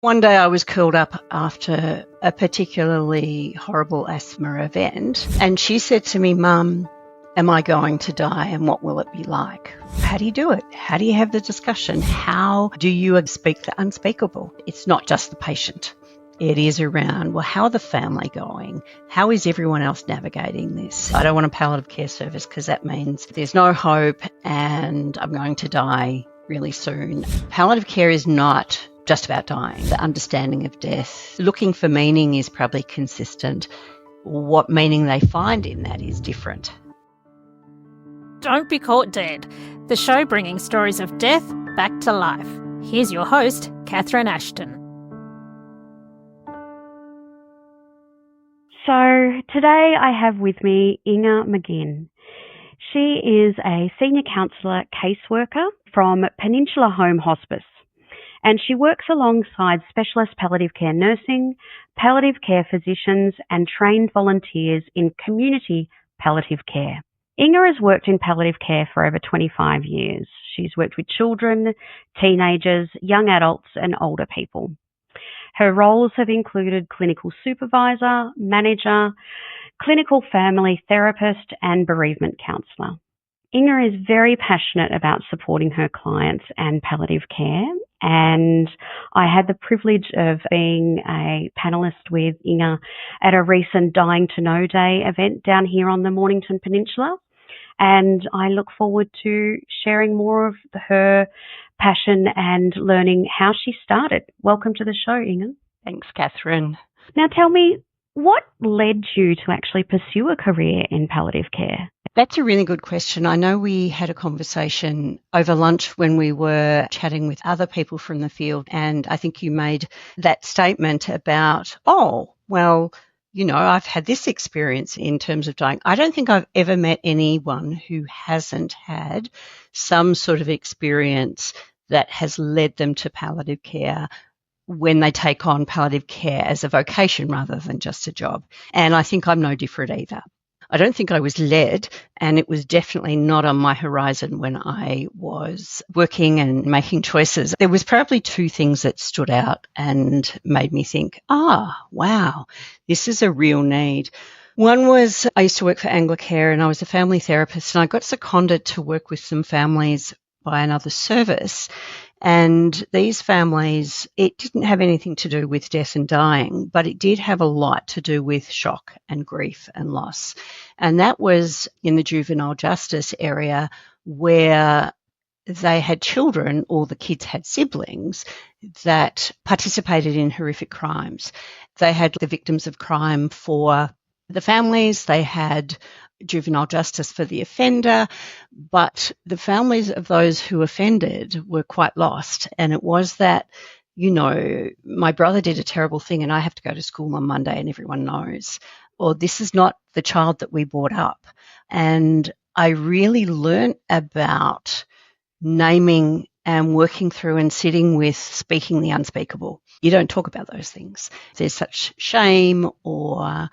One day I was curled up after a particularly horrible asthma event, and she said to me, "Mum, am I going to die and what will it be like?" How do you do it? How do you have the discussion? How do you speak the unspeakable? It's not just the patient. It is around, well, how are the family going? How is everyone else navigating this? I don't want a palliative care service because that means there's no hope and I'm going to die really soon. Palliative care is not just about dying. The understanding of death, looking for meaning is probably consistent. What meaning they find in that is different. Don't Be Caught Dead, the show bringing stories of death back to life. Here's your host, Catherine Ashton. So today I have with me Inge McGinn. She is a Senior Counsellor Caseworker from Peninsula Home Hospice, and she works alongside specialist palliative care nursing, palliative care physicians and trained volunteers in community palliative care. Inge has worked in palliative care for over 25 years. She's worked with children, teenagers, young adults and older people. Her roles have included clinical supervisor, manager, clinical family therapist and bereavement counsellor. Inge is very passionate about supporting her clients and palliative care, and I had the privilege of being a panellist with Inge at a recent Dying to Know Day event down here on the Mornington Peninsula, and I look forward to sharing more of her passion and learning how she started. Welcome to the show, Inge. Thanks, Catherine. Now tell me, what led you to actually pursue a career in palliative care? That's a really good question. I know we had a conversation over lunch when we were chatting with other people from the field, and I think you made that statement about, I've had this experience in terms of dying. I don't think I've ever met anyone who hasn't had some sort of experience that has led them to palliative care when they take on palliative care as a vocation rather than just a job. And I think I'm no different either. I don't think I was led, and it was definitely not on my horizon when I was working and making choices. There was probably two things that stood out and made me think, wow, this is a real need. One was I used to work for Anglicare and I was a family therapist, and I got seconded to work with some families by another service. And these families, it didn't have anything to do with death and dying, but it did have a lot to do with shock and grief and loss. And that was in the juvenile justice area where they had children, or the kids had siblings, that participated in horrific crimes. They had the victims of crime for the families, they had juvenile justice for the offender, but the families of those who offended were quite lost. And it was that, my brother did a terrible thing and I have to go to school on Monday and everyone knows, or this is not the child that we brought up. And I really learned about naming and working through and sitting with speaking the unspeakable. You don't talk about those things. There's such shame, or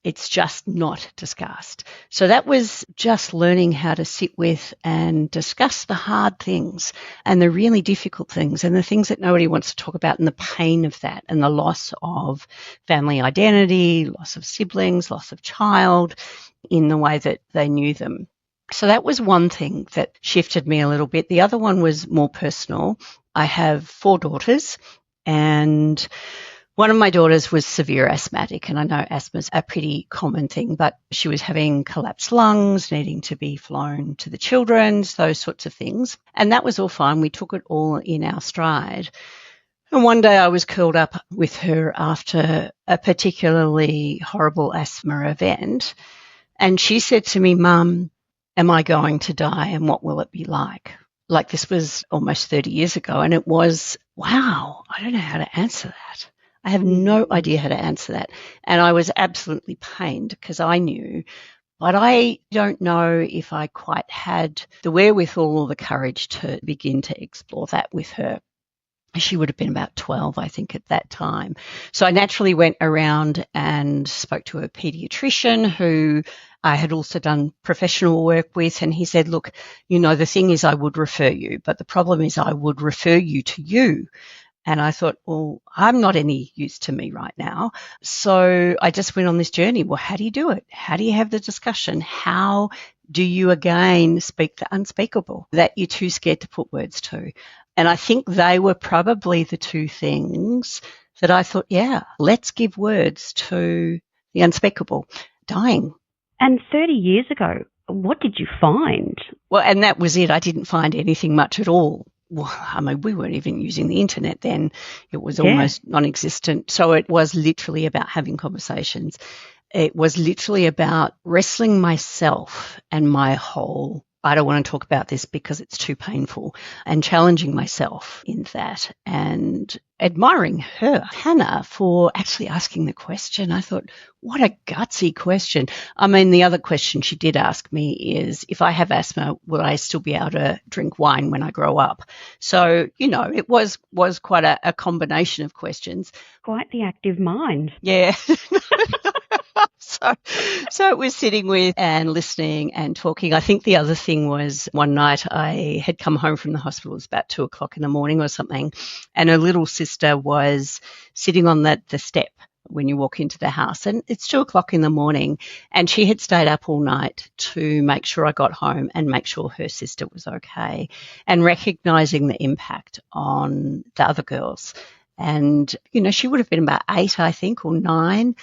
it's just not discussed. So that was just learning how to sit with and discuss the hard things and the really difficult things and the things that nobody wants to talk about, and the pain of that and the loss of family identity, loss of siblings, loss of child in the way that they knew them. So that was one thing that shifted me a little bit. The other one was more personal. I have 4 daughters, and one of my daughters was severe asthmatic, and I know asthma's a pretty common thing, but she was having collapsed lungs, needing to be flown to the children's, those sorts of things. And that was all fine. We took it all in our stride. And one day I was curled up with her after a particularly horrible asthma event, and she said to me, "Mum, am I going to die and what will it be like?" Like, this was almost 30 years ago, and it was, wow, I don't know how to answer that. I have no idea how to answer that. And I was absolutely pained because I knew, but I don't know if I quite had the wherewithal or the courage to begin to explore that with her. She would have been about 12, I think, at that time. So I naturally went around and spoke to a paediatrician who I had also done professional work with, and he said, "Look, the thing is I would refer you, but the problem is I would refer you to you." And I thought, well, I'm not any use to me right now. So I just went on this journey. Well, how do you do it? How do you have the discussion? How do you again speak the unspeakable that you're too scared to put words to? And I think they were probably the two things that I thought, yeah, let's give words to the unspeakable, dying. And 30 years ago, what did you find? Well, and that was it. I didn't find anything much at all. Well, I mean, we weren't even using the internet then. It was almost non-existent. So it was literally about having conversations. It was literally about wrestling myself and my whole, I don't want to talk about this because it's too painful, and challenging myself in that and admiring her, Hannah, for actually asking the question. I thought, what a gutsy question. I mean, the other question she did ask me is, if I have asthma, will I still be able to drink wine when I grow up? So, you know, it was quite a combination of questions. Quite the active mind. Yeah. So it was sitting with and listening and talking. I think the other thing was one night I had come home from the hospital. It was about 2:00 in the morning or something. And her little sister was sitting on the step when you walk into the house. And it's 2:00 in the morning. And she had stayed up all night to make sure I got home and make sure her sister was okay. And recognizing the impact on the other girls. And, you know, she would have been about 8, I think, or 9.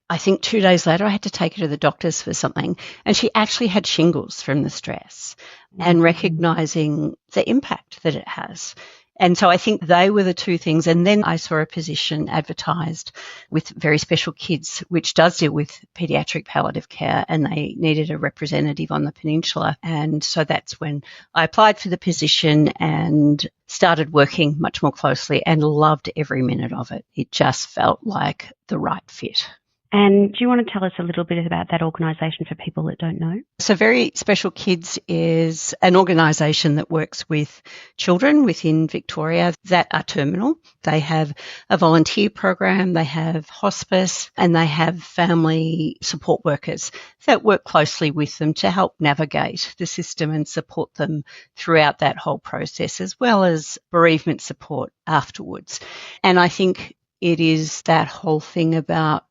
I think 2 days later, I had to take her to the doctors for something, and she actually had shingles from the stress, and recognizing the impact that it has. And so I think they were the two things. And then I saw a position advertised with Very Special Kids, which does deal with pediatric palliative care, and they needed a representative on the peninsula. And so that's when I applied for the position and started working much more closely and loved every minute of it. It just felt like the right fit. And do you want to tell us a little bit about that organisation for people that don't know? So Very Special Kids is an organisation that works with children within Victoria that are terminal. They have a volunteer program, they have hospice, and they have family support workers that work closely with them to help navigate the system and support them throughout that whole process, as well as bereavement support afterwards. And I think it is that whole thing about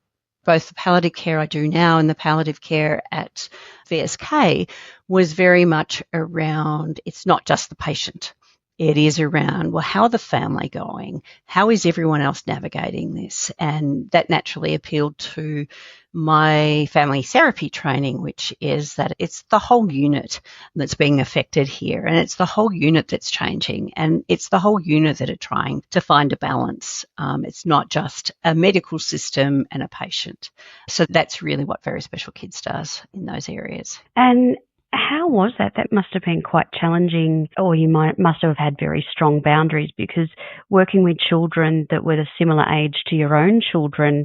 both the palliative care I do now and the palliative care at VSK was very much around, it's not just the patient. It is around, well, how are the family going? How is everyone else navigating this? And that naturally appealed to my family therapy training, which is that it's the whole unit that's being affected here, and it's the whole unit that's changing, and it's the whole unit that are trying to find a balance. It's not just a medical system and a patient. So that's really what Very Special Kids does in those areas. And how was that? That must have been quite challenging, or you must have had very strong boundaries, because working with children that were the similar age to your own children,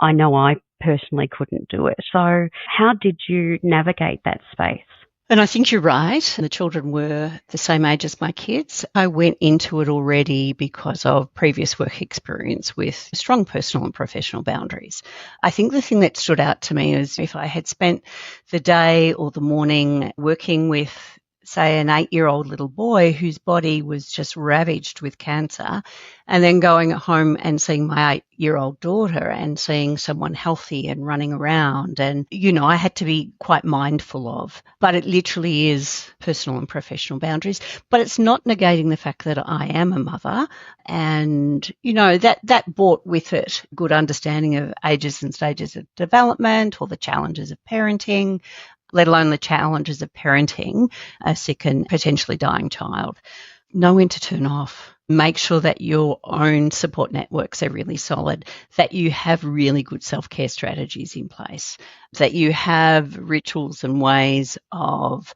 I know I personally couldn't do it. So how did you navigate that space? And I think you're right. The children were the same age as my kids. I went into it already because of previous work experience with strong personal and professional boundaries. I think the thing that stood out to me is if I had spent the day or the morning working with, say, an 8-year-old little boy whose body was just ravaged with cancer, and then going home and seeing my 8-year-old daughter and seeing someone healthy and running around. And, you know, I had to be quite mindful of, but it literally is personal and professional boundaries. But it's not negating the fact that I am a mother. And, you know, that brought with it good understanding of ages and stages of development, or the challenges of parenting, let alone the challenges of parenting a sick and potentially dying child. Know when to turn off. Make sure that your own support networks are really solid, that you have really good self-care strategies in place, that you have rituals and ways of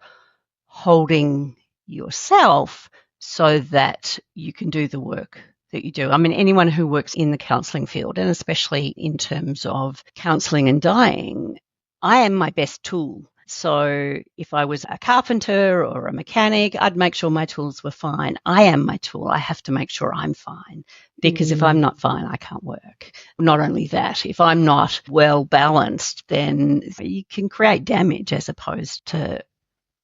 holding yourself so that you can do the work that you do. I mean, anyone who works in the counselling field, and especially in terms of counselling and dying, I am my best tool. So if I was a carpenter or a mechanic, I'd make sure my tools were fine. I am my tool. I have to make sure I'm fine, because if I'm not fine, I can't work. Not only that, if I'm not well balanced, then you can create damage as opposed to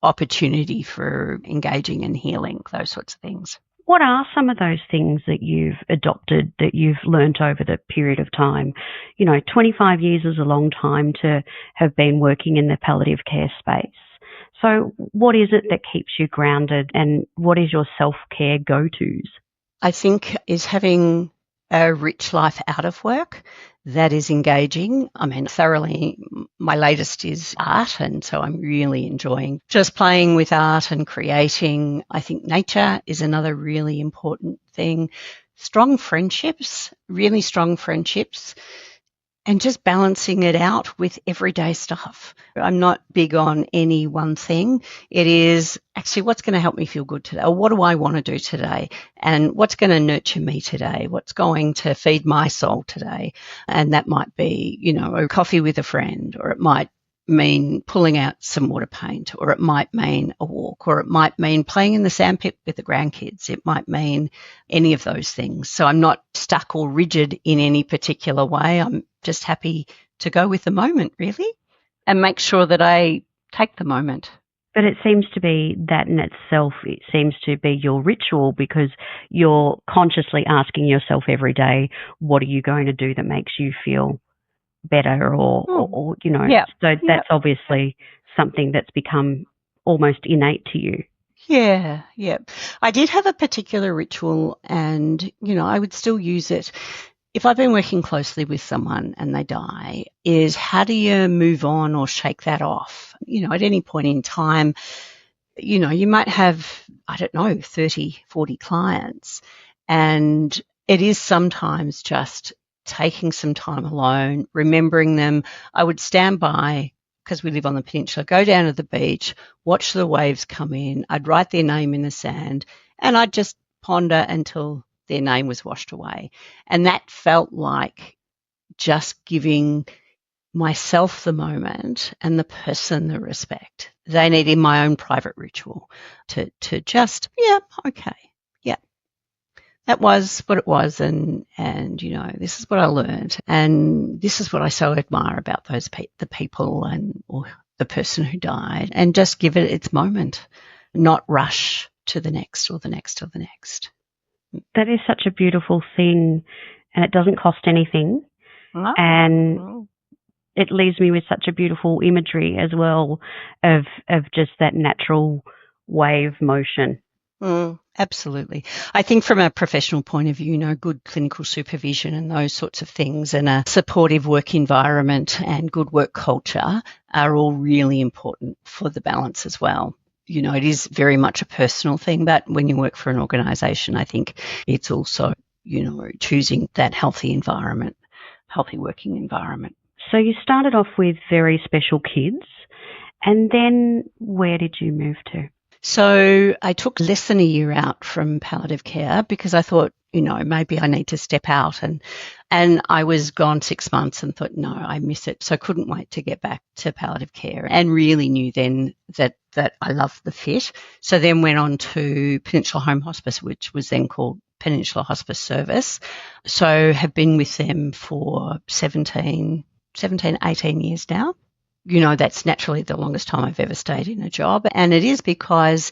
opportunity for engaging and healing, those sorts of things. What are some of those things that you've adopted, that you've learnt over the period of time? 25 years is a long time to have been working in the palliative care space. So what is it that keeps you grounded, and what is your self-care go-tos? I think is having a rich life out of work that is engaging. I mean, thoroughly, my latest is art, and so I'm really enjoying just playing with art and creating. I think nature is another really important thing. Strong friendships, really strong friendships, and just balancing it out with everyday stuff. I'm not big on any one thing. It is actually what's going to help me feel good today, or what do I want to do today, and what's going to nurture me today, what's going to feed my soul today. And that might be, a coffee with a friend, or it might mean pulling out some water paint, or it might mean a walk, or it might mean playing in the sandpit with the grandkids. It might mean any of those things. So I'm not stuck or rigid in any particular way. I'm just happy to go with the moment, really, and make sure that I take the moment. But it seems to be that in itself, it seems to be your ritual, because you're consciously asking yourself every day, what are you going to do that makes you feel better, or so that's obviously something that's become almost innate to you. Yeah. I did have a particular ritual, and, I would still use it. If I've been working closely with someone and they die, is how do you move on or shake that off? At any point in time, you might have, 30, 40 clients, and it is sometimes just taking some time alone, remembering them. I would stand by, because we live on the peninsula, go down to the beach, watch the waves come in. I'd write their name in the sand, and I'd just ponder until their name was washed away. And that felt like just giving myself the moment and the person the respect they need in my own private ritual to just, okay. That was what it was, and this is what I learned, and this is what I so admire about the people or the person who died, and just give it its moment, not rush to the next or the next or the next. That is such a beautiful thing, and it doesn't cost anything, and it leaves me with such a beautiful imagery as well of just that natural wave motion. Absolutely. I think from a professional point of view, good clinical supervision and those sorts of things, and a supportive work environment and good work culture are all really important for the balance as well. It is very much a personal thing, but when you work for an organisation, I think it's also, choosing that healthy environment, healthy working environment. So you started off with very special kids, and then where did you move to? So I took less than a year out from palliative care because I thought, maybe I need to step out. And I was gone 6 months and thought, no, I miss it. So I couldn't wait to get back to palliative care, and really knew then that I loved the fit. So then went on to Peninsula Home Hospice, which was then called Peninsula Hospice Service. So have been with them for 17, 18 years now. That's naturally the longest time I've ever stayed in a job. And it is because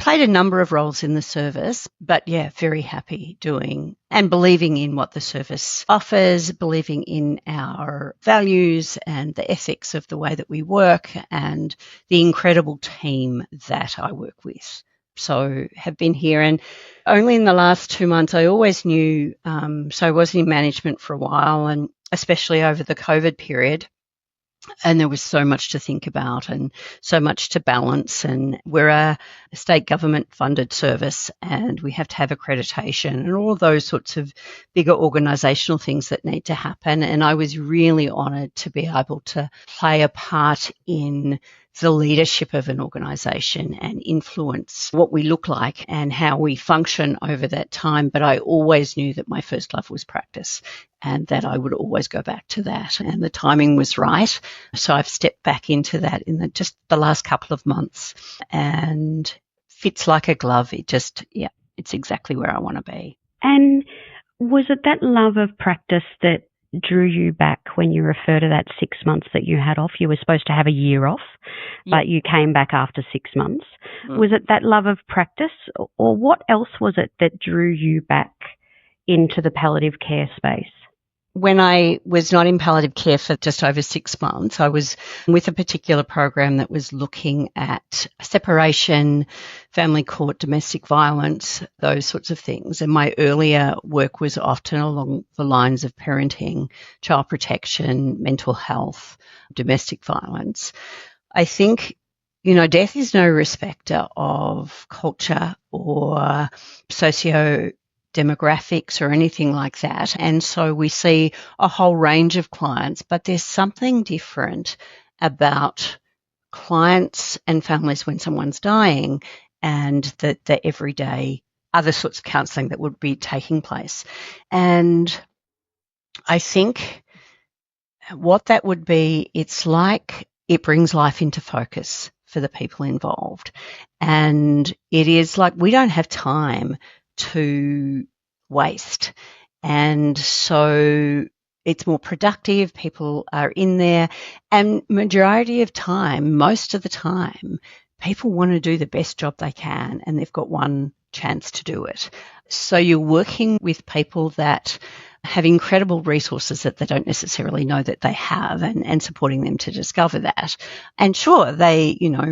I played a number of roles in the service, but very happy doing and believing in what the service offers, believing in our values and the ethics of the way that we work and the incredible team that I work with. So have been here, and only in the last 2 months, I always knew, so I was in management for a while, and especially over the COVID period. And there was so much to think about and so much to balance. And we're a state government funded service, and we have to have accreditation and all of those sorts of bigger organisational things that need to happen. And I was really honoured to be able to play a part in the leadership of an organisation and influence what we look like and how we function over that time. But I always knew that my first love was practice, and that I would always go back to that. And the timing was right. So I've stepped back into that in just the last couple of months, and fits like a glove. It's exactly where I want to be. And was it that love of practice that drew you back when you refer to that 6 months that you had off. You were supposed to have a year off, but you came back after 6 months. Was it that love of practice, or what else was it that drew you back into the palliative care space? When I was not in palliative care for just over 6 months, I was with a particular program that was looking at separation, family court, domestic violence, those sorts of things. And my earlier work was often along the lines of parenting, child protection, mental health, domestic violence. I think, death is no respecter of culture or demographics or anything like that. And so we see a whole range of clients, but there's something different about clients and families when someone's dying and the everyday other sorts of counselling that would be taking place. And I think what that would be, it's like it brings life into focus for the people involved. And it is like we don't have time to waste. And so it's more productive. People are in there, and majority of time, most of the time, people want to do the best job they can, and they've got one chance to do it. So you're working with people that have incredible resources that they don't necessarily know that they have, and supporting them to discover that. And sure,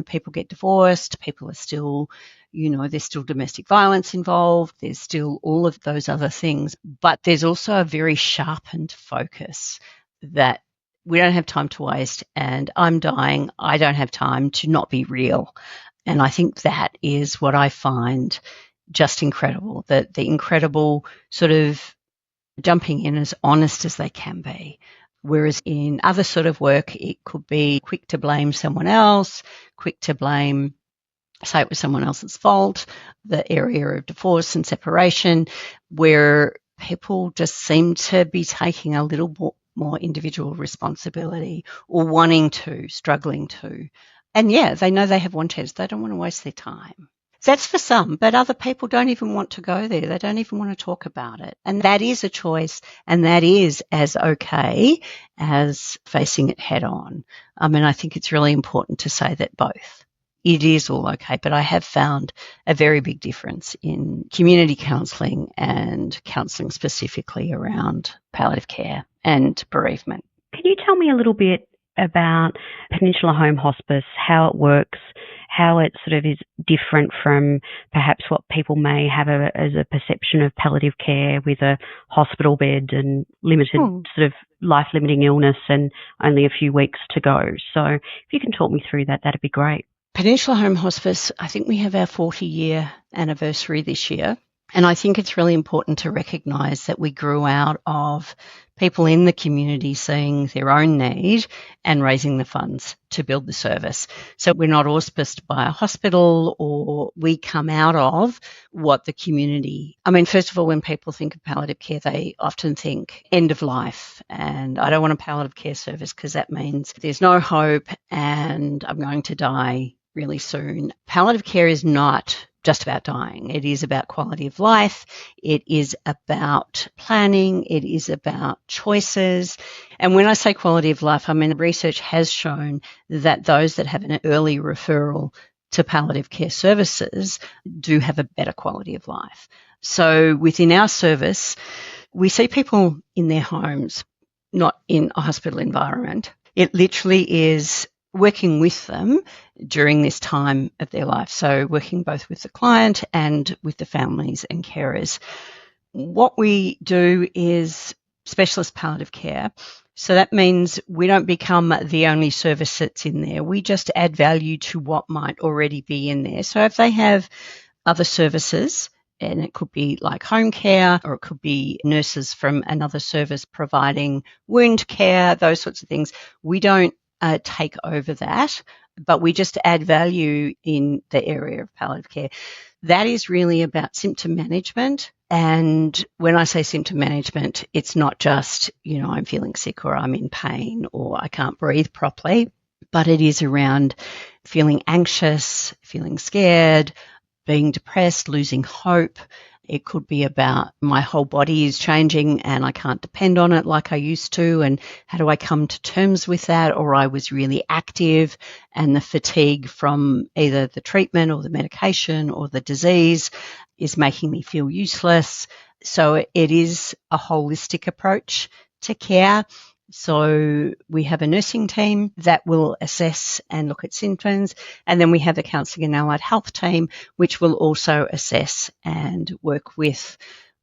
people get divorced, people are still, there's still domestic violence involved, there's still all of those other things, but there's also a very sharpened focus that we don't have time to waste, and I'm dying, I don't have time to not be real. And I think that is what I find just incredible, the incredible sort of jumping in as honest as they can be. Whereas in other sort of work, it could be quick to blame someone else, quick to say it was someone else's fault, the area of divorce and separation, where people just seem to be taking a little more individual responsibility or struggling to. And they know they have one chance. They don't want to waste their time. That's for some, but other people don't even want to go there. They don't even want to talk about it. And that is a choice, and that is as okay as facing it head on. I think it's really important to say that both. It is all okay, but I have found a very big difference in community counselling and counselling specifically around palliative care and bereavement. Can you tell me a little bit about Peninsula Home Hospice, how it works, how it sort of is different from perhaps what people may have as a perception of palliative care with a hospital bed and limited sort of life-limiting illness and only a few weeks to go. So if you can talk me through that, that'd be great. Peninsula Home Hospice, I think we have our 40-year anniversary this year. And I think it's really important to recognise that we grew out of people in the community seeing their own need and raising the funds to build the service. So we're not auspiced by a hospital, or we come out of what the community, first of all, when people think of palliative care, they often think end of life. And I don't want a palliative care service because that means there's no hope and I'm going to die really soon. Palliative care is not just about dying. It is about quality of life. It is about planning. It is about choices. And when I say quality of life, research has shown that those that have an early referral to palliative care services do have a better quality of life. So within our service, we see people in their homes, not in a hospital environment. It literally is working with them during this time of their life. So working both with the client and with the families and carers. What we do is specialist palliative care. So that means we don't become the only service that's in there. We just add value to what might already be in there. So if they have other services, and it could be like home care, or it could be nurses from another service providing wound care, those sorts of things, we don't take over that, but we just add value in the area of palliative care. That is really about symptom management. And when I say symptom management, it's not just, I'm feeling sick or I'm in pain or I can't breathe properly, but it is around feeling anxious, feeling scared, being depressed, losing hope, It could be about my whole body is changing and I can't depend on it like I used to, and how do I come to terms with that? Or I was really active and the fatigue from either the treatment or the medication or the disease is making me feel useless. So it is a holistic approach to care. So we have a nursing team that will assess and look at symptoms, and then we have the counselling and allied health team, which will also assess and work with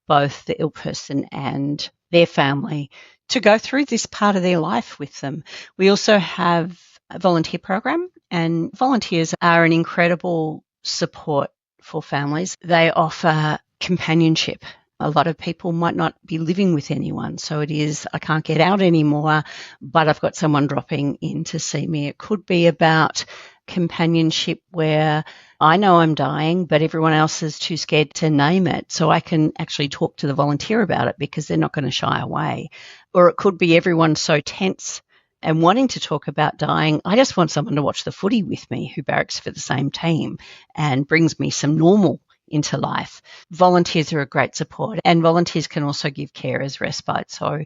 both the ill person and their family to go through this part of their life with them. We also have a volunteer program, and volunteers are an incredible support for families. They offer companionship. A lot of people might not be living with anyone, so it is, I can't get out anymore, but I've got someone dropping in to see me. It could be about companionship where I know I'm dying, but everyone else is too scared to name it, so I can actually talk to the volunteer about it because they're not going to shy away. Or it could be everyone's so tense and wanting to talk about dying, I just want someone to watch the footy with me who barracks for the same team and brings me some normal into life. Volunteers are a great support, and volunteers can also give carers respite. So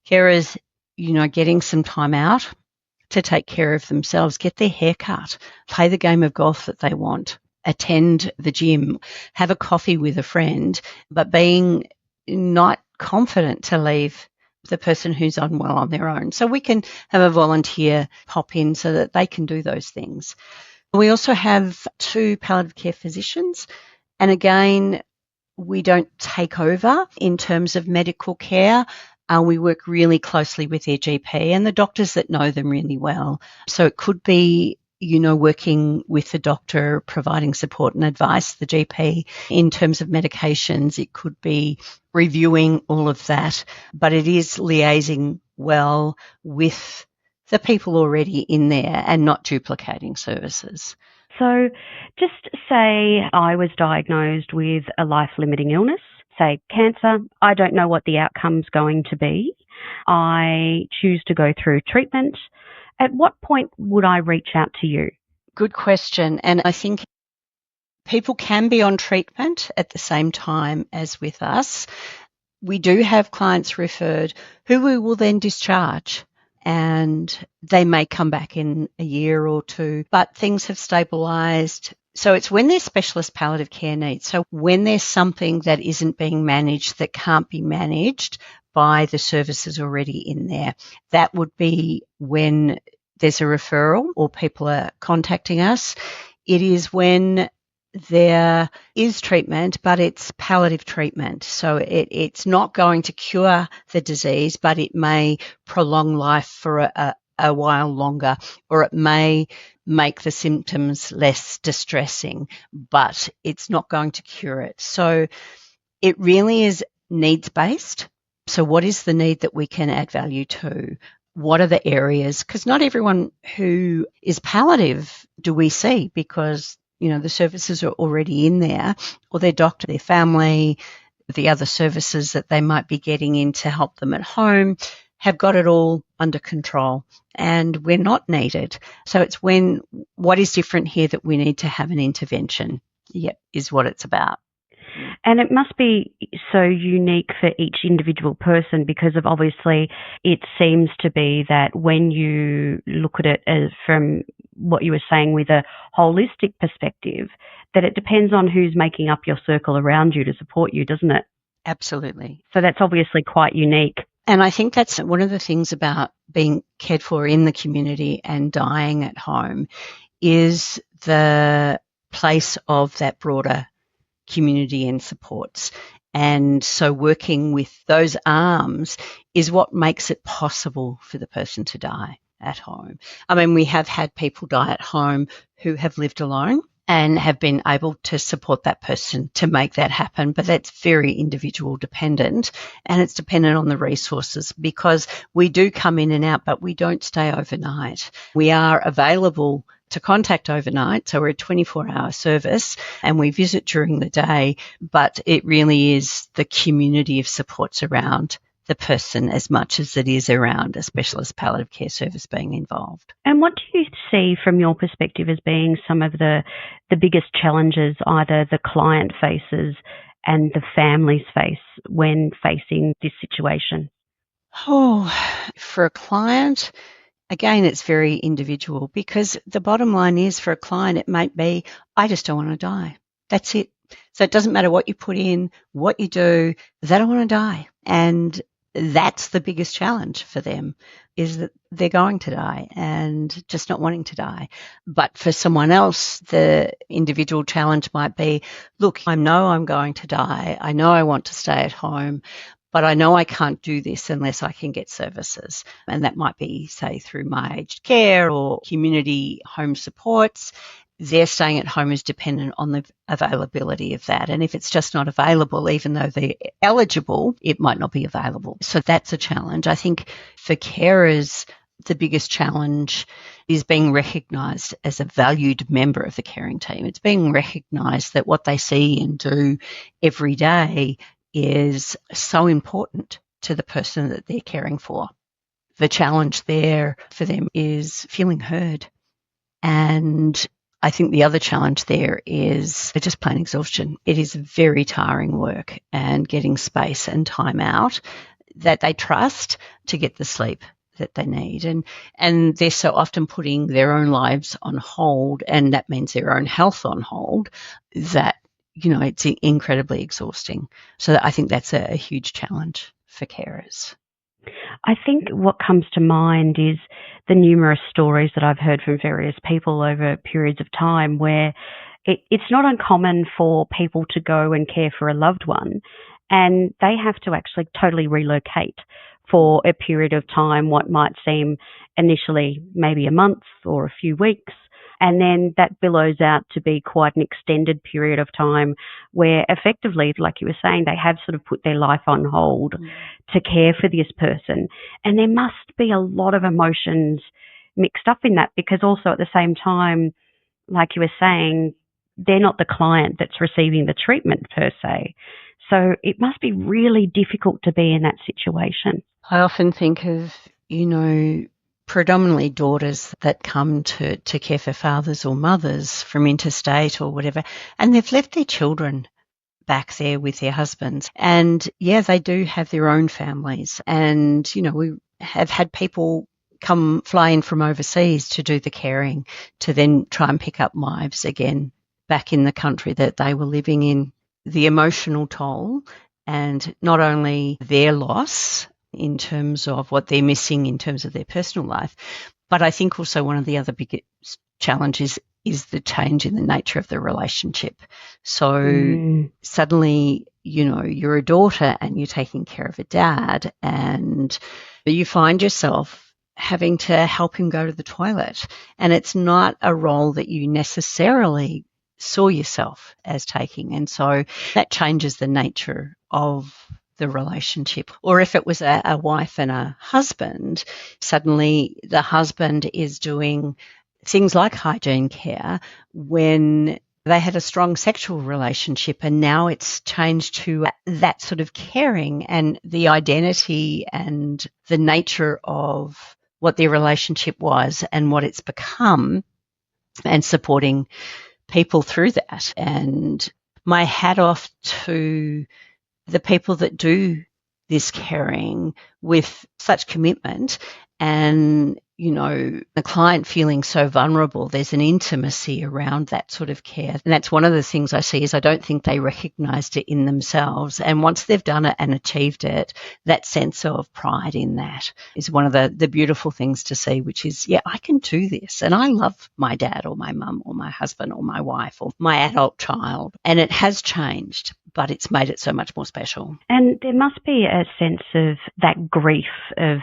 carers, getting some time out to take care of themselves, get their hair cut, play the game of golf that they want, attend the gym, have a coffee with a friend, but being not confident to leave the person who's unwell on their own. So we can have a volunteer pop in so that they can do those things. We also have 2 palliative care physicians. And again, we don't take over in terms of medical care. We work really closely with their GP and the doctors that know them really well. So it could be, working with the doctor, providing support and advice, the GP, in terms of medications. It could be reviewing all of that, but it is liaising well with the people already in there and not duplicating services. So just say I was diagnosed with a life-limiting illness, say cancer. I don't know what the outcome's going to be. I choose to go through treatment. At what point would I reach out to you? Good question. And I think people can be on treatment at the same time as with us. We do have clients referred who we will then discharge, and they may come back in a year or 2, but things have stabilised. So it's when there's specialist palliative care needs. So when there's something that isn't being managed, that can't be managed by the services already in there, that would be when there's a referral or people are contacting us. It is when there is treatment, but it's palliative treatment. So it's not going to cure the disease, but it may prolong life for a while longer, or it may make the symptoms less distressing, but it's not going to cure it. So it really is needs-based. So what is the need that we can add value to? What are the areas? Because not everyone who is palliative do we see, because the services are already in there, or their doctor, their family, the other services that they might be getting in to help them at home have got it all under control, and we're not needed. So it's when what is different here that we need to have an intervention, is what it's about. And it must be so unique for each individual person, because of obviously it seems to be that when you look at it as from what you were saying with a holistic perspective, that it depends on who's making up your circle around you to support you, doesn't it? Absolutely. So that's obviously quite unique. And I think that's one of the things about being cared for in the community and dying at home is the place of that broader community and supports. And so working with those arms is what makes it possible for the person to die at home. I mean, we have had people die at home who have lived alone and have been able to support that person to make that happen. But that's very individual dependent, and it's dependent on the resources, because we do come in and out, but we don't stay overnight. We are available to contact overnight, so we're a 24-hour service and we visit during the day, but it really is the community of supports around the person as much as it is around a specialist palliative care service being involved. And what do you see from your perspective as being some of the biggest challenges either the client faces and the families face when facing this situation? Oh, for a client, again, it's very individual, because the bottom line is, for a client, it might be, I just don't want to die. That's it. So it doesn't matter what you put in, what you do, they don't want to die. And that's the biggest challenge for them, is that they're going to die and just not wanting to die. But for someone else, the individual challenge might be, look, I know I'm going to die. I know I want to stay at home, but I know I can't do this unless I can get services. And that might be, say, through my aged care or community home supports. Their staying at home is dependent on the availability of that. And if it's just not available, even though they're eligible, it might not be available. So that's a challenge. I think for carers, the biggest challenge is being recognised as a valued member of the caring team. It's being recognised that what they see and do every day is so important to the person that they're caring for. The challenge there for them is feeling heard. And I think the other challenge there is just plain exhaustion. It is very tiring work, and getting space and time out that they trust to get the sleep that they need. And they're so often putting their own lives on hold, and that means their own health on hold, that, it's incredibly exhausting. So I think that's a huge challenge for carers. I think what comes to mind is the numerous stories that I've heard from various people over periods of time where it's not uncommon for people to go and care for a loved one, and they have to actually totally relocate for a period of time, what might seem initially maybe a month or a few weeks. And then that billows out to be quite an extended period of time where effectively, like you were saying, they have sort of put their life on hold to care for this person. And there must be a lot of emotions mixed up in that, because also at the same time, like you were saying, they're not the client that's receiving the treatment per se. So it must be really difficult to be in that situation. I often think of, predominantly daughters that come to care for fathers or mothers from interstate or whatever, and they've left their children back there with their husbands. And yeah, they do have their own families. And, we have had people come fly in from overseas to do the caring, to then try and pick up wives again back in the country that they were living in. The emotional toll, and not only their loss in terms of what they're missing in terms of their personal life, but I think also one of the other biggest challenges is the change in the nature of the relationship. So suddenly, you're a daughter and you're taking care of a dad, and you find yourself having to help him go to the toilet. And it's not a role that you necessarily saw yourself as taking. And so that changes the nature of the relationship. Or if it was a wife and a husband, suddenly the husband is doing things like hygiene care when they had a strong sexual relationship, and now it's changed to that sort of caring, and the identity and the nature of what their relationship was and what it's become, and supporting people through that. And my hat off to the people that do this caring with such commitment, and, the client feeling so vulnerable. There's an intimacy around that sort of care. And that's one of the things I see, is I don't think they recognised it in themselves. And once they've done it and achieved it, that sense of pride in that is one of the beautiful things to see, which is, yeah, I can do this. And I love my dad or my mum or my husband or my wife or my adult child. And it has changed, but it's made it so much more special. And there must be a sense of that grief of,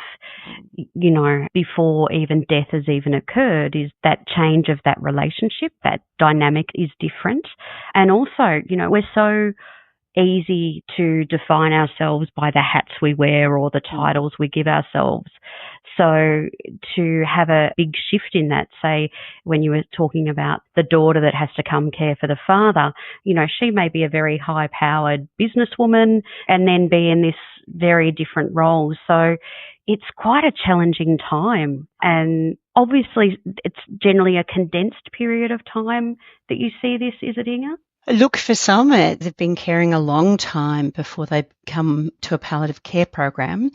before even death has even occurred, is that change of that relationship, that dynamic is different. And also, we're so easy to define ourselves by the hats we wear or the titles we give ourselves. So to have a big shift in that, say, when you were talking about the daughter that has to come care for the father, she may be a very high-powered businesswoman and then be in this very different role. So it's quite a challenging time. And obviously it's generally a condensed period of time that you see this, is it, Inga? Look, for some, they've been caring a long time before they come to a palliative care program.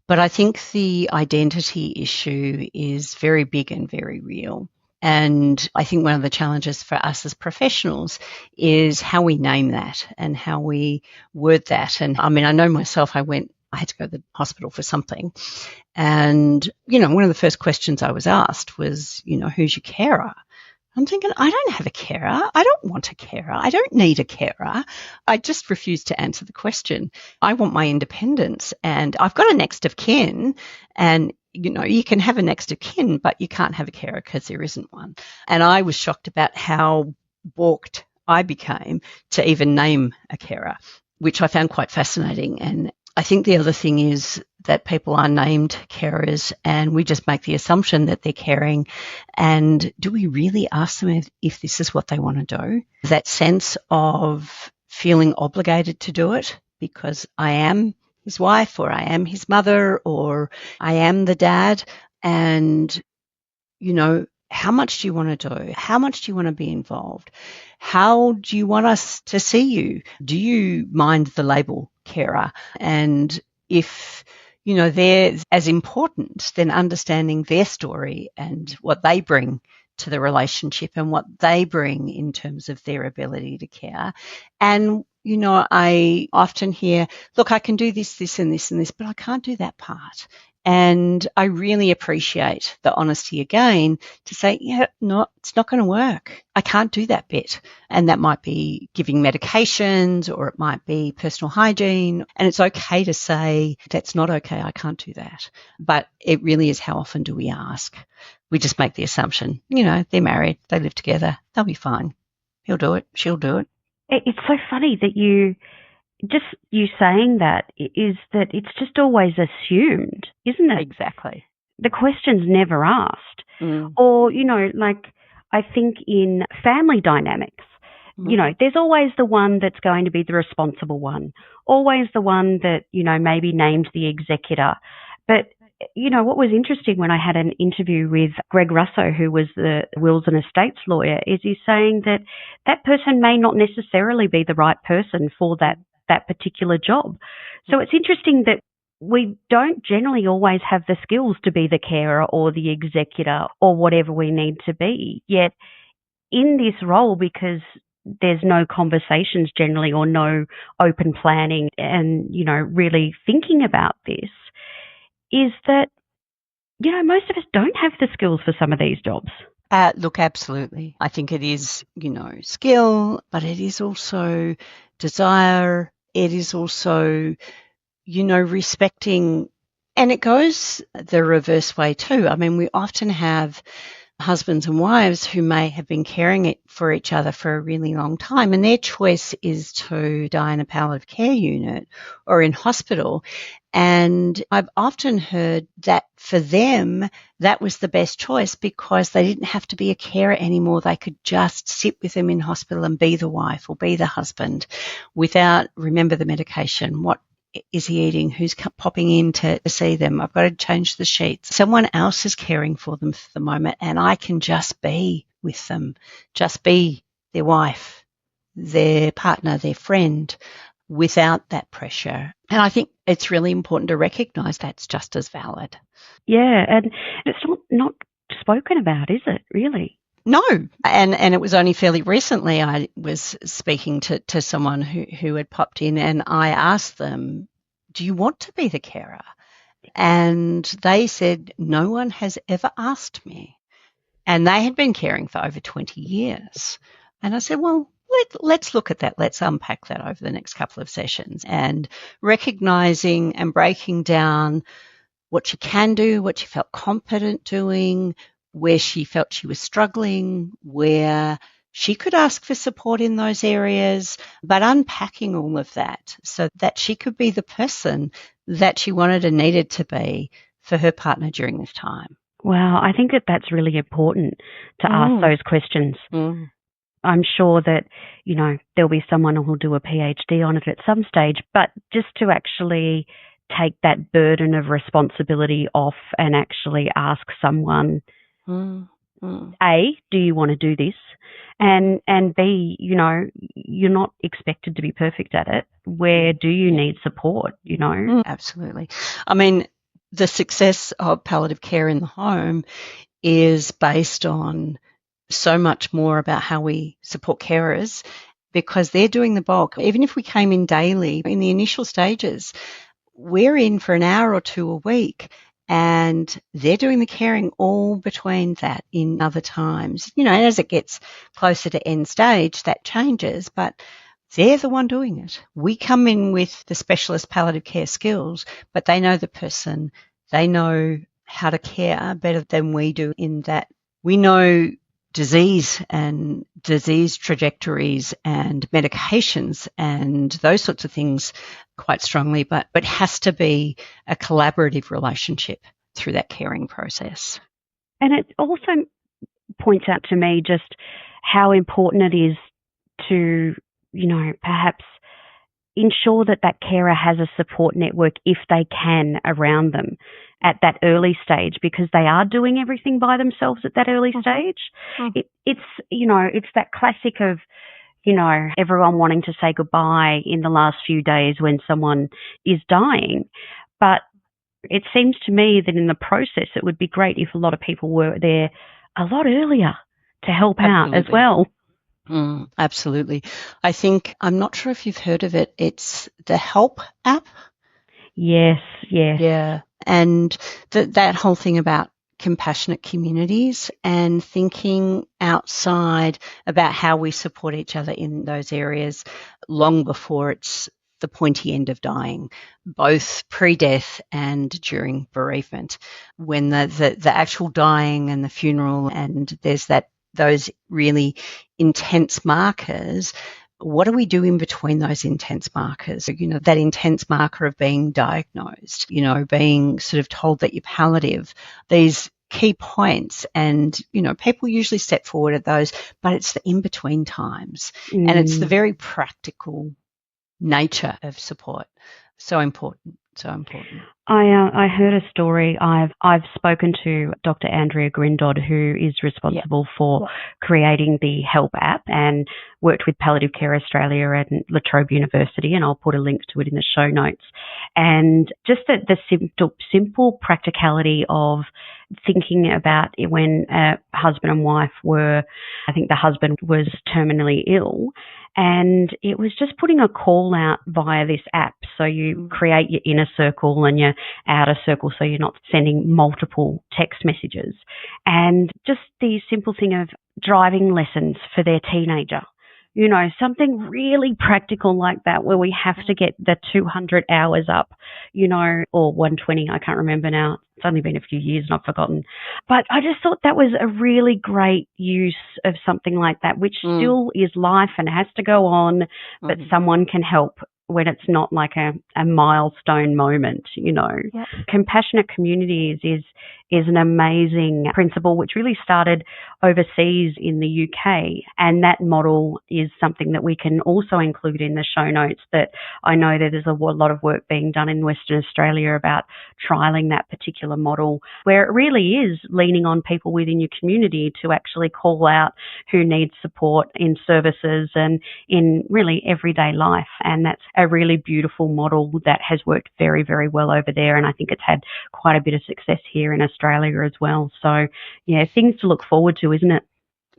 But I think the identity issue is very big and very real. And I think one of the challenges for us as professionals is how we name that and how we word that. And I mean, I know myself, I had to go to the hospital for something. And, one of the first questions I was asked was, who's your carer? I'm thinking, I don't have a carer. I don't want a carer. I don't need a carer. I just refuse to answer the question. I want my independence, and I've got a next of kin, and you can have a next of kin, but you can't have a carer because there isn't one. And I was shocked about how balked I became to even name a carer, which I found quite fascinating. And I think the other thing is that people are named carers and we just make the assumption that they're caring. And do we really ask them if this is what they want to do? That sense of feeling obligated to do it because I am his wife or I am his mother or I am the dad. And, how much do you want to do? How much do you want to be involved? How do you want us to see you? Do you mind the label carer? And if, they're as important, then understanding their story and what they bring to the relationship and what they bring in terms of their ability to care. And, I often hear, look, I can do this, this, and this, and this, but I can't do that part. And I really appreciate the honesty again to say, no, it's not going to work. I can't do that bit. And that might be giving medications or it might be personal hygiene. And it's okay to say, that's not okay. I can't do that. But it really is, how often do we ask? We just make the assumption, they're married, they live together, they'll be fine. He'll do it. She'll do it. It's so funny that you saying that is that it's just always assumed, isn't it? Exactly. The question's never asked. Mm. Or, I think in family dynamics, there's always the one that's going to be the responsible one, always the one that, maybe named the executor. But, what was interesting when I had an interview with Greg Russo, who was the wills and estates lawyer, is he's saying that that person may not necessarily be the right person for that particular job. So it's interesting that we don't generally always have the skills to be the carer or the executor or whatever we need to be. Yet in this role, because there's no conversations generally or no open planning and, really thinking about this, is that, most of us don't have the skills for some of these jobs. Look, absolutely. I think it is, skill, but it is also desire. It is also, respecting, and it goes the reverse way too. I mean, we often have husbands and wives who may have been caring for each other for a really long time, and their choice is to die in a palliative care unit or in hospital. And I've often heard that for them, that was the best choice because they didn't have to be a carer anymore. They could just sit with them in hospital and be the wife or be the husband without, remember the medication, what is he eating, who's popping in to see them, I've got to change the sheets. Someone else is caring for them for the moment and I can just be with them, just be their wife, their partner, their friend, without that pressure. And I think it's really important to recognise that's just as valid. Yeah, and it's not spoken about, is it, really? No, and it was only fairly recently I was speaking to someone who had popped in and I asked them, do you want to be the carer? And they said, no one has ever asked me. And they had been caring for over 20 years. And I said, well, let's look at that. Let's unpack that over the next couple of sessions and recognising and breaking down what she can do, what she felt confident doing, where she felt she was struggling, where she could ask for support in those areas, but unpacking all of that so that she could be the person that she wanted and needed to be for her partner during this time. Wow, I think that's really important to ask those questions. Mm. I'm sure that, there'll be someone who will do a PhD on it at some stage, but just to actually take that burden of responsibility off and actually ask someone A, do you want to do this? And B, you know, you're not expected to be perfect at it. Where do you need support, you know? Absolutely. I mean, the success of palliative care in the home is based on so much more about how we support carers, because they're doing the bulk. Even if we came in daily, in the initial stages, we're in for an hour or two a week, and they're doing the caring all between that in other times. You know, as it gets closer to end stage, that changes, but they're the one doing it. We come in with the specialist palliative care skills, but they know the person. They know how to care better than we do, in that we know disease and disease trajectories and medications and those sorts of things quite strongly, but it has to be a collaborative relationship through that caring process. And it also points out to me just how important it is to, you know, perhaps ensure that that carer has a support network, if they can, around them at that early stage, because they are doing everything by themselves at that early stage. It's, you know, it's that classic of, you know, everyone wanting to say goodbye in the last few days when someone is dying. But it seems to me that in the process, it would be great if a lot of people were there a lot earlier to help out as well. Absolutely. I think, I'm not sure if you've heard of it, it's the Help app. Yes. Yeah. And that whole thing about compassionate communities and thinking outside about how we support each other in those areas long before it's the pointy end of dying, both pre-death and during bereavement, when the actual dying and the funeral, and there's those really intense markers. What do we do in between those intense markers? You know, that intense marker of being diagnosed, you know, being sort of told that you're palliative, these key points. And, you know, people usually step forward at those, but it's the in-between times. And it's the very practical nature of support. So important. I heard a story. I've spoken to Dr. Andrea Grindod, who is responsible for creating the Help app, and worked with Palliative Care Australia and La Trobe University, and I'll put a link to it in the show notes. And just the simple practicality of thinking about it when a husband and wife were, I think the husband was terminally ill, and it was just putting a call out via this app. So you create your inner circle and your outer circle, so you're not sending multiple text messages. And just the simple thing of driving lessons for their teenager. You know, something really practical like that, where we have to get the 200 hours up, you know, or 120, I can't remember now. It's only been a few years and I've forgotten. But I just thought that was a really great use of something like that, which still is life and has to go on, but someone can help when it's not like a milestone moment, you know. Yep. Compassionate communities is an amazing principle which really started overseas in the UK, and that model is something that we can also include in the show notes. That I know that there's a lot of work being done in Western Australia about trialling that particular model, where it really is leaning on people within your community to actually call out who needs support in services and in really everyday life. And that's a really beautiful model that has worked very, very well over there, and I think it's had quite a bit of success here in Australia as well. So, yeah, things to look forward to, isn't it?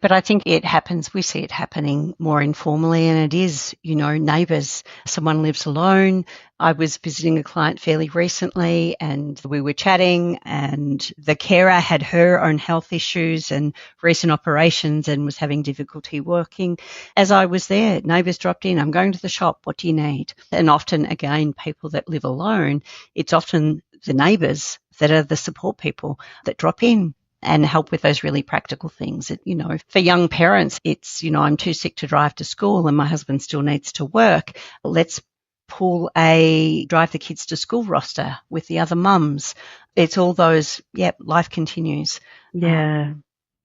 But I think we see it happening more informally, and it is, you know, neighbours. Someone lives alone. I was visiting a client fairly recently, and we were chatting, and the carer had her own health issues and recent operations and was having difficulty working. As I was there, neighbours dropped in. I'm going to the shop. What do you need? And often, again, people that live alone, it's often the neighbours that are the support people that drop in and help with those really practical things. You know, for young parents, it's, you know, I'm too sick to drive to school and my husband still needs to work. Let's pull a drive the kids to school roster with the other mums. It's all those, life continues. Yeah.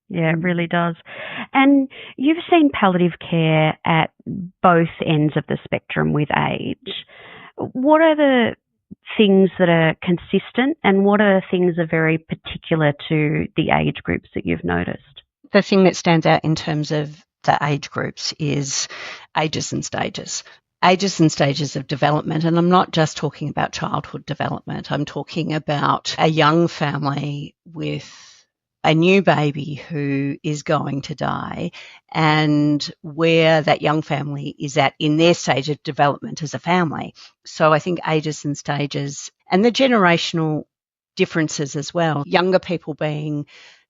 Yeah, it really does. And you've seen palliative care at both ends of the spectrum with age. What are the things that are consistent, and what are things that are very particular to the age groups that you've noticed? The thing that stands out in terms of the age groups is ages and stages. Ages and stages of development, and I'm not just talking about childhood development. I'm talking about a young family with a new baby who is going to die, and where that young family is at in their stage of development as a family. So I think ages and stages and the generational differences as well. Younger people being,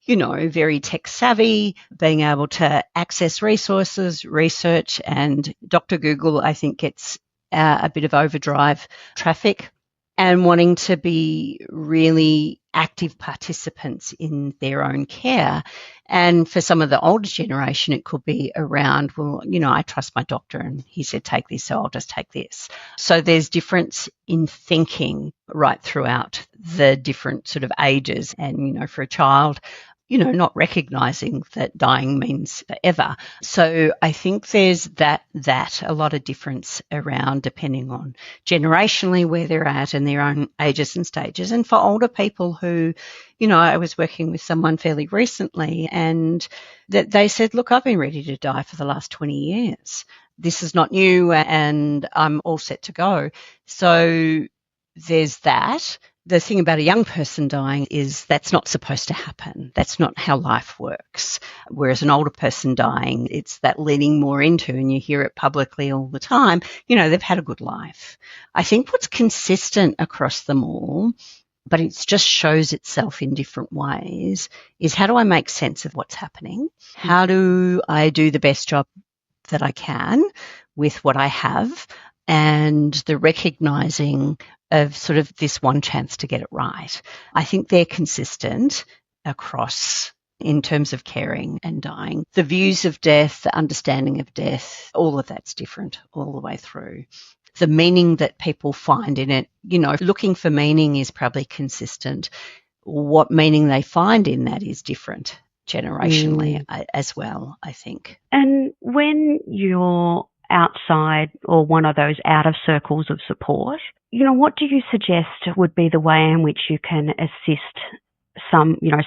very tech savvy, being able to access resources, research, and Dr. Google, I think, gets a bit of overdrive traffic, and wanting to be really active participants in their own care. And for some of the older generation, it could be around, well, I trust my doctor and he said take this, so I'll just take this. So there's difference in thinking right throughout the different sort of ages. And, for a child, not recognizing that dying means forever. So I think there's that a lot of difference around depending on generationally where they're at and their own ages and stages. And for older people who, I was working with someone fairly recently and that they said, look, I've been ready to die for the last 20 years. This is not new and I'm all set to go. So there's that. The thing about a young person dying is that's not supposed to happen. That's not how life works. Whereas an older person dying, it's that leading more into, and you hear it publicly all the time, they've had a good life. I think what's consistent across them all, but it just shows itself in different ways, is how do I make sense of what's happening? How do I do the best job that I can with what I have? And the recognizing of sort of this one chance to get it right. I think they're consistent across in terms of caring and dying. The views of death, the understanding of death, all of that's different all the way through. The meaning that people find in it, looking for meaning is probably consistent. What meaning they find in that is different generationally as well, I think. And when you're outside or one of those out of circles of support, what do you suggest would be the way in which you can assist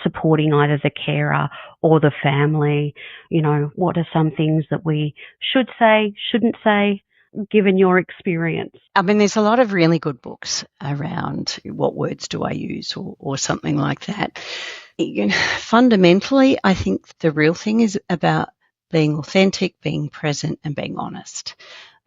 supporting either the carer or the family? What are some things that we should say, shouldn't say, given your experience? I mean, there's a lot of really good books around what words do I use or something like that. Fundamentally, I think the real thing is about being authentic, being present, and being honest.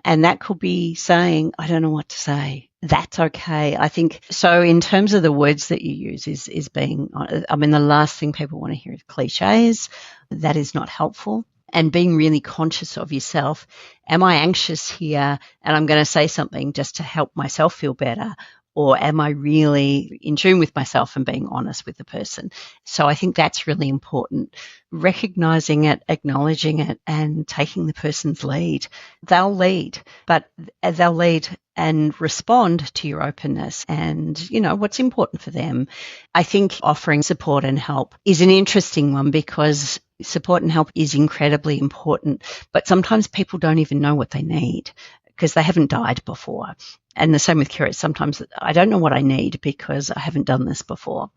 And that could be saying, I don't know what to say. That's okay. I think so. In terms of the words that you use is being, the last thing people want to hear is cliches. That is not helpful. And being really conscious of yourself. Am I anxious here and I'm going to say something just to help myself feel better? Or am I really in tune with myself and being honest with the person? So I think that's really important. Recognizing it, acknowledging it, and taking the person's lead. They'll lead, but they'll lead and respond to your openness and, what's important for them. I think offering support and help is an interesting one because support and help is incredibly important, but sometimes people don't even know what they need because they haven't died before. And the same with carers. Sometimes I don't know what I need because I haven't done this before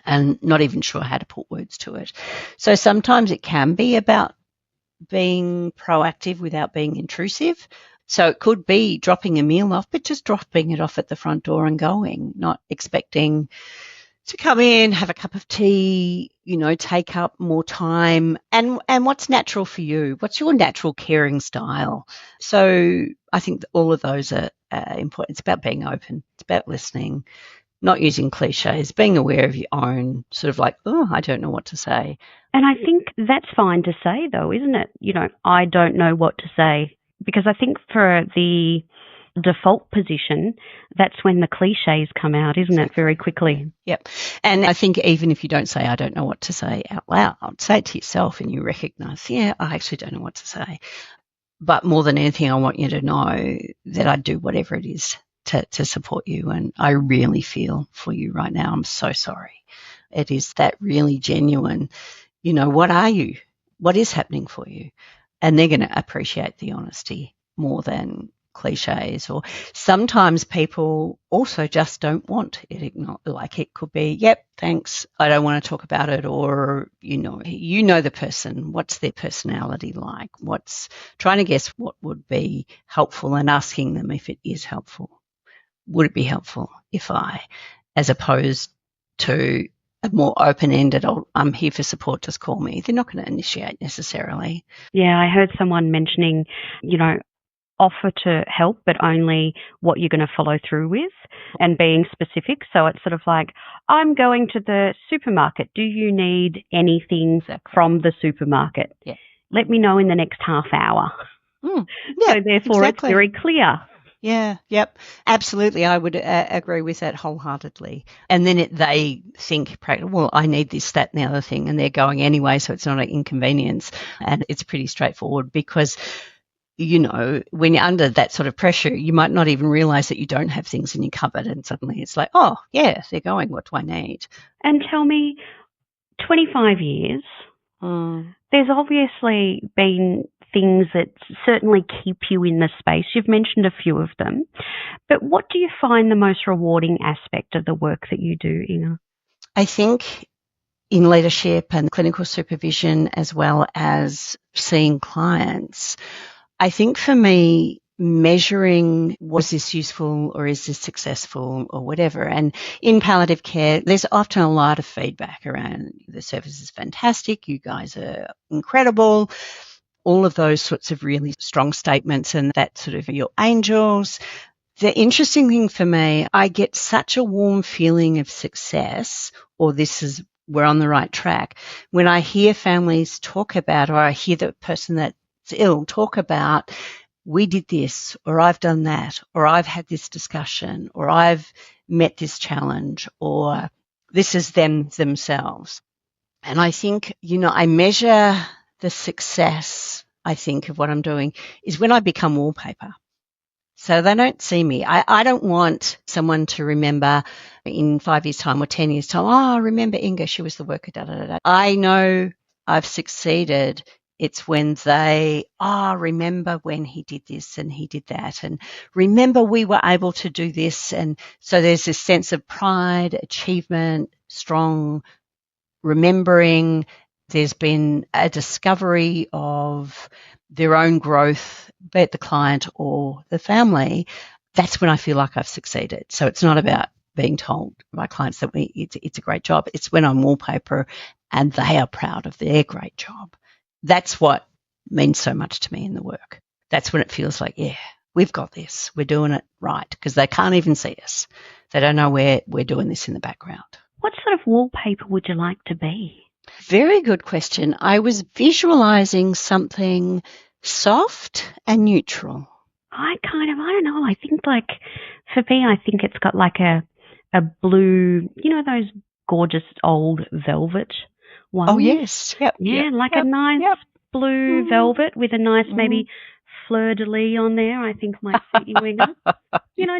and not even sure how to put words to it. So sometimes it can be about being proactive without being intrusive. So it could be dropping a meal off, but just dropping it off at the front door and going, not expecting to come in, have a cup of tea, take up more time and what's natural for you. What's your natural caring style? So I think all of those are important. It's about being open. It's about listening, not using cliches, being aware of your own sort of like, oh, I don't know what to say. And I think that's fine to say though, isn't it? I don't know what to say, because I think for the default position, that's when the cliches come out, isn't it, very quickly? Yep. And I think even if you don't say, I don't know what to say out loud, say it to yourself and you recognise, I actually don't know what to say. But more than anything, I want you to know that I do whatever it is to support you. And I really feel for you right now. I'm so sorry. It is that really genuine, what are you? What is happening for you? And they're going to appreciate the honesty more than cliches, or sometimes people also just don't want it. Like it could be, yep, thanks, I don't want to talk about it, or you know the person, what's their personality like, what's trying to guess what would be helpful and asking them if it is helpful. Would it be helpful if as opposed to a more open-ended, I'm here for support, just call me. They're not going to initiate necessarily. Yeah, I heard someone mentioning, offer to help, but only what you're going to follow through with, and being specific. So it's sort of like, I'm going to the supermarket. Do you need anything from the supermarket? Yeah. Let me know in the next half hour. Yeah, so therefore exactly. It's very clear. Yeah, yep, absolutely. I would agree with that wholeheartedly. And then they think, well, I need this, that, and the other thing, and they're going anyway, so it's not an inconvenience. And it's pretty straightforward because, when you're under that sort of pressure, you might not even realise that you don't have things in your cupboard, and suddenly it's like, oh, yeah, they're going, what do I need? And tell me, 25 years, there's obviously been things that certainly keep you in the space. You've mentioned a few of them. But what do you find the most rewarding aspect of the work that you do, Inga? I think in leadership and clinical supervision, as well as seeing clients, I think for me, measuring, was this useful or is this successful or whatever. And in palliative care, there's often a lot of feedback around the service is fantastic, you guys are incredible, all of those sorts of really strong statements, and that sort of your angels. The interesting thing for me, I get such a warm feeling of success, or we're on the right track, when I hear families talk about, or I hear the person that's ill talk about, we did this, or I've done that, or I've had this discussion, or I've met this challenge, or this is themselves. And I think, I measure the success, I think, of what I'm doing is when I become wallpaper. So they don't see me. I don't want someone to remember in 5 years' time or 10 years' time, oh, remember Inga, she was the worker, da-da-da-da. I know I've succeeded. It's when they, remember when he did this and he did that, and remember we were able to do this. And so there's this sense of pride, achievement, strong remembering. There's been a discovery of their own growth, be it the client or the family. That's when I feel like I've succeeded. So it's not about being told by clients that it's a great job. It's when I'm wallpaper and they are proud of their great job. That's what means so much to me in the work. That's when it feels like, yeah, we've got this. We're doing it right, because they can't even see us. They don't know we're doing this in the background. What sort of wallpaper would you like to be? Very good question. I was visualising something soft and neutral. I don't know. I think for me, I think it's got like a blue, those gorgeous old velvet ones. Oh, yes. Yep. Yeah, a nice blue velvet with a nice maybe fleur-de-lis on there, I think might suit you, Inga.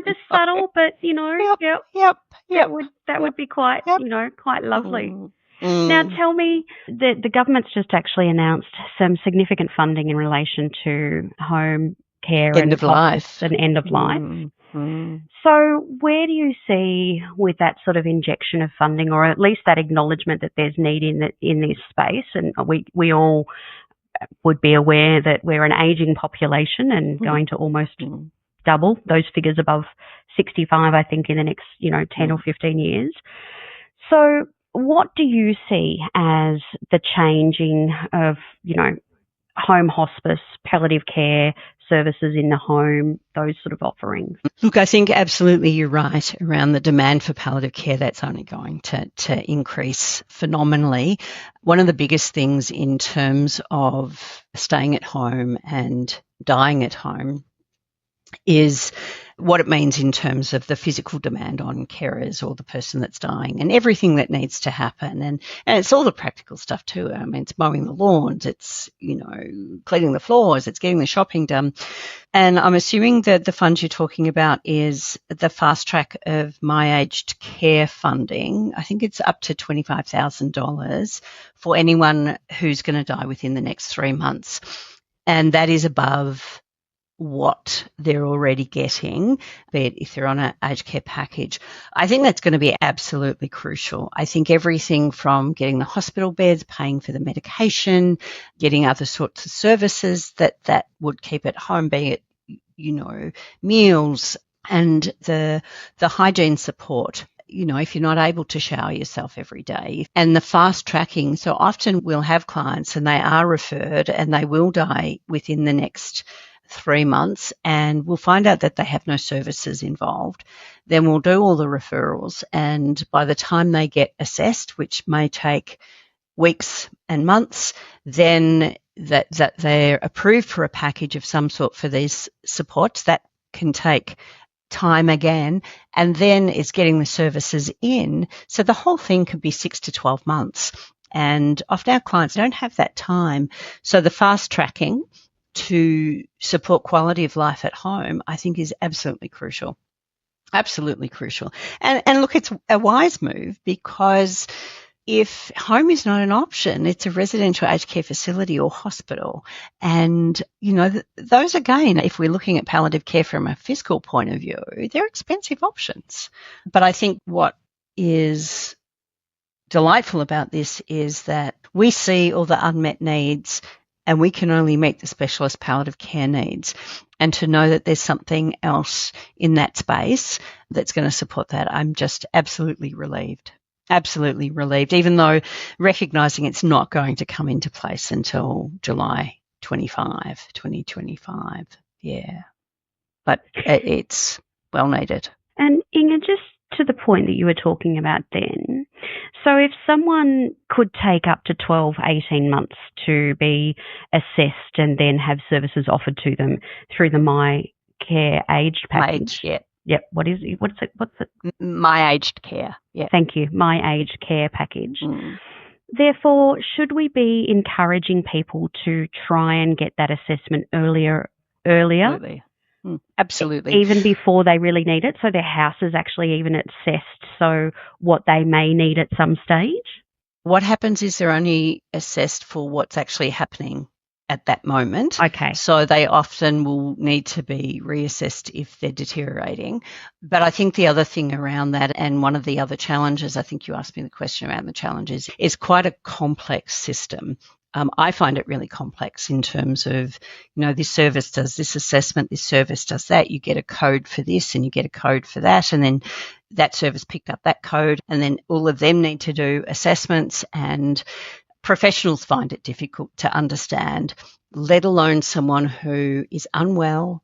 Just subtle, but, that would be quite, quite lovely. Now, tell me, the government's just actually announced some significant funding in relation to home care end of life. And end of life. So where do you see with that sort of injection of funding, or at least that acknowledgement that there's need in this space, and we all would be aware that we're an ageing population and going to almost double those figures above 65, I think, in the next 10 or 15 years. So what do you see as the changing of home hospice, palliative care services in the home, those sort of offerings? Look, I think absolutely you're right around the demand for palliative care. That's only going to increase phenomenally. One of the biggest things in terms of staying at home and dying at home is what it means in terms of the physical demand on carers or the person that's dying, and everything that needs to happen. And it's all the practical stuff too. I mean, it's mowing the lawns, it's, cleaning the floors, it's getting the shopping done. And I'm assuming that the fund you're talking about is the fast track of my aged care funding. I think it's up to $25,000 for anyone who's going to die within the next 3 months. And that is above what they're already getting, be it if they're on an aged care package. I think that's going to be absolutely crucial. I think everything from getting the hospital beds, paying for the medication, getting other sorts of services that would keep at home, be it, meals and the hygiene support. If you're not able to shower yourself every day, and the fast tracking. So often we'll have clients and they are referred and they will die within the next 3 months, and we'll find out that they have no services involved. Then we'll do all the referrals, and by the time they get assessed, which may take weeks and months, then that they're approved for a package of some sort for these supports. That can take time again, and then it's getting the services in. So the whole thing could be 6 to 12 months. And often our clients don't have that time. So the fast tracking to support quality of life at home, I think, is absolutely crucial. Absolutely crucial. And look, it's a wise move, because if home is not an option, it's a residential aged care facility or hospital. And, those, again, if we're looking at palliative care from a fiscal point of view, they're expensive options. But I think what is delightful about this is that we see all the unmet needs, and we can only meet the specialist palliative care needs. And to know that there's something else in that space that's going to support that, I'm just absolutely relieved. Absolutely relieved, even though recognising it's not going to come into place until July 2025. Yeah. But it's well needed. And Inga, just to the point that you were talking about then, so if someone could take up to 12, 18 months to be assessed and then have services offered to them through the My Care Aged package. Yep. What's it? My Aged Care. Yeah. Thank you. My Aged Care package. Therefore, should we be encouraging people to try and get that assessment earlier? Absolutely. Even before they really need it, so their house is actually even assessed, so what they may need at some stage? What happens is they're only assessed for what's actually happening at that moment. Okay. So they often will need to be reassessed if they're deteriorating. But I think the other thing around that, and one of the other challenges, I think you asked me the question around the challenges, is quite a complex system. I find it really complex in terms of, this service does this assessment, this service does that. You get a code for this and you get a code for that. And then that service picked up that code, and then all of them need to do assessments, and professionals find it difficult to understand, let alone someone who is unwell,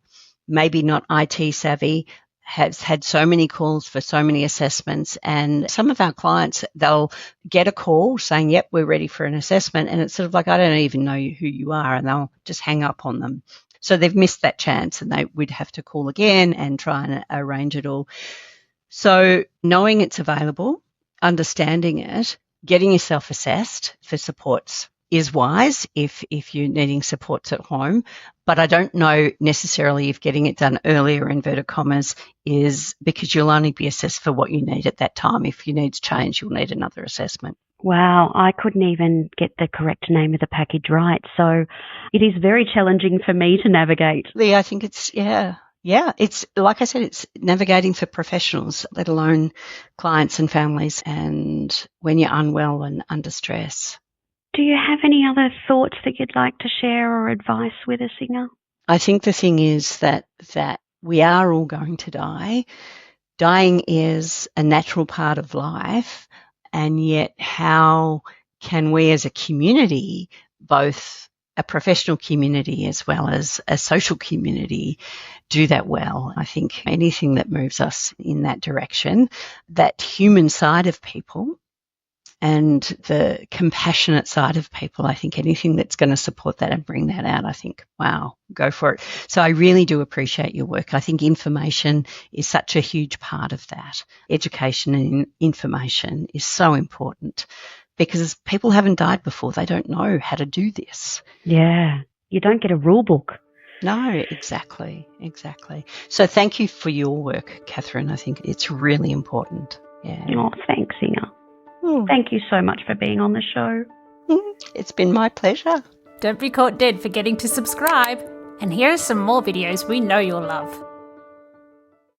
maybe not IT savvy, has had so many calls for so many assessments. And some of our clients, they'll get a call saying, yep, we're ready for an assessment. And it's sort of like, I don't even know who you are. And they'll just hang up on them. So they've missed that chance, and we'd have to call again and try and arrange it all. So knowing it's available, understanding it, getting yourself assessed for supports is wise if you're needing supports at home. But I don't know necessarily if getting it done earlier, inverted commas, is because you'll only be assessed for what you need at that time. If you need to change, you'll need another assessment. Wow, I couldn't even get the correct name of the package right. So it is very challenging for me to navigate. Lee, I think it's, yeah, it's, like I said, it's navigating for professionals, let alone clients and families, and when you're unwell and under stress. Do you have any other thoughts that you'd like to share or advice with us, Inga? I think the thing is that we are all going to die. Dying is a natural part of life, and yet how can we as a community, both a professional community as well as a social community, do that well? I think anything that moves us in that direction, that human side of people and the compassionate side of people, I think anything that's going to support that and bring that out, I think, wow, go for it. So I really do appreciate your work. I think information is such a huge part of that. Education and information is so important, because people haven't died before. They don't know how to do this. Yeah, you don't get a rule book. No, exactly. So thank you for your work, Catherine. I think it's really important. Yeah. Oh, thanks, Inga. Thank you so much for being on the show. It's been my pleasure. Don't be caught dead forgetting to subscribe. And here are some more videos we know you'll love.